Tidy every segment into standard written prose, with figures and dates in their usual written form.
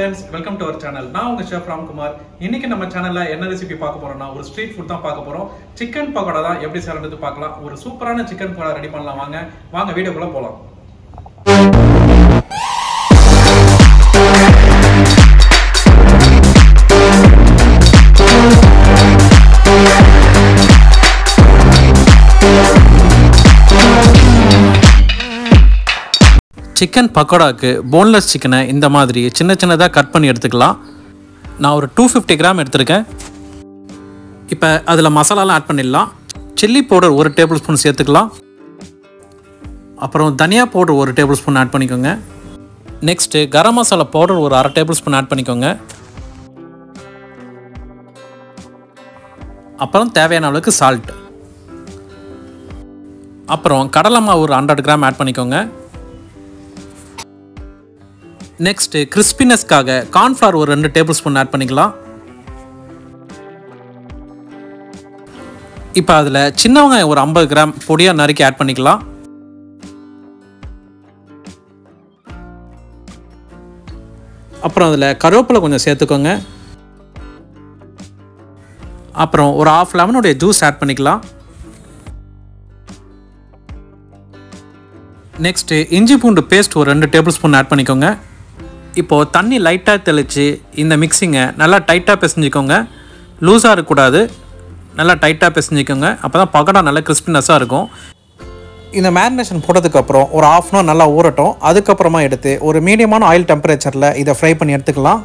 friends, welcome to our channel. நான் உங்க chef Ramkumar. இன்னைக்கு நம்ம சேனல்ல என்ன ரெசிபி பார்க்க போறோம்னா ஒரு ஸ்ட்ரீட் ஃபுட் தான் பார்க்க போறோம். சிக்கன் பக்கோடா தான் எப்படி செய்யறது பார்க்கலாம். ஒரு சூப்பரான சிக்கன் பக்கோடா ரெடி பண்ணலாம் வாங்க வீடியோக்குள்ள போலாம். சிக்கன் பக்கோடாக்கு போன்லெஸ் சிக்கனை இந்த மாதிரி சின்ன சின்னதாக கட் பண்ணி எடுத்துக்கலாம். நான் ஒரு 250 கிராம் எடுத்திருக்கேன். இப்போ அதில் மசாலாலாம் ஆட் பண்ணிடலாம். சில்லி பவுடர் 1 டேபிள் ஸ்பூன் சேர்த்துக்கலாம். அப்புறம் தனியா பவுடர் 1 டேபிள் ஸ்பூன் ஆட் பண்ணிக்கோங்க. நெக்ஸ்ட்டு கரம் மசாலா பவுடர் ஒரு 1/2 டேபிள் ஸ்பூன் ஆட் பண்ணிக்கோங்க. அப்புறம் தேவையான அளவுக்கு சால்ட். அப்புறம் கடலை மாவு ஒரு 100 கிராம் ஆட் பண்ணிக்கோங்க. நெக்ஸ்ட் கிறிஸ்பினஸ்க்காக கார்ன்ஃப்ளவர் ஒரு 2 டேபிள் ஸ்பூன் ஆட் பண்ணிக்கலாம். இப்போ அதில் சின்ன வெங்காயம் ஒரு 50 கிராம் பொடியாக நறுக்கி ஆட் பண்ணிக்கலாம். அப்புறம் அதில் கருவேப்பிலை கொஞ்சம் சேர்த்துக்கோங்க. அப்புறம் ஒரு 1/2 லெமனுடைய ஜூஸ் ஆட் பண்ணிக்கலாம். நெக்ஸ்ட்டு இஞ்சி பூண்டு பேஸ்ட் ஒரு 2 டேபிள் ஸ்பூன் ஆட் பண்ணிக்கோங்க. இப்போது தண்ணி லைட்டாக தெளித்து இந்த மிக்சிங்கை நல்லா டைட்டாக பிசைஞ்சிக்கோங்க. லூஸாக இருக்கக்கூடாது, நல்லா டைட்டாக பிசைஞ்சிக்கோங்க. அப்போ தான் பக்கோடா நல்லா கிறிஸ்பினஸாக இருக்கும். இந்த மேரினேஷன் போட்டதுக்கப்புறம் ஒரு 1/2 அன் ஹவர் நல்லா ஊறட்டும். அதுக்கப்புறமா எடுத்து ஒரு மீடியமான ஆயில் டெம்பரேச்சரில் இதை ஃப்ரை பண்ணி எடுத்துக்கலாம்.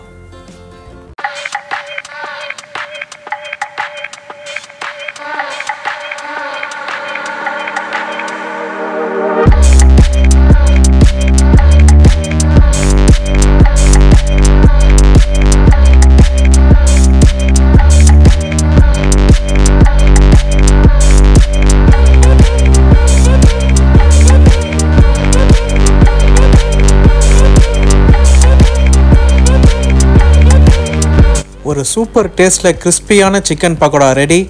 ஒரு சூப்பர் டேஸ்ட்ல கிறிஸ்பியான சிக்கன் பக்கோடா ரெடி.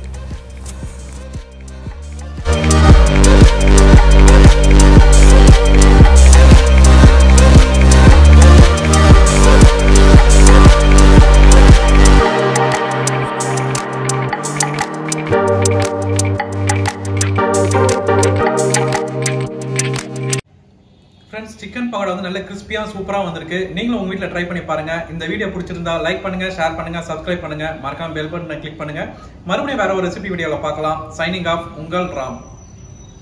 ஃப்ரெண்ட்ஸ், சிக்கன் பக்கோடா வந்து நல்ல கிறிஸ்பியா சூப்பரா வந்திருக்கு. நீங்களும் உங்க வீட்ல ட்ரை பண்ணி பாருங்க. இந்த வீடியோ பிடிச்சிருந்தா லைக் பண்ணுங்க, ஷேர் பண்ணுங்க, சப்ஸ்கிரைப் பண்ணுங்க, மறக்காம பெல் பட்டனை கிளிக் பண்ணுங்க. மறுபடியும் வேற ஒரு ரெசிபி வீடியோல பார்க்கலாம். சைனிங் ஆஃப், உங்கள் ராம்.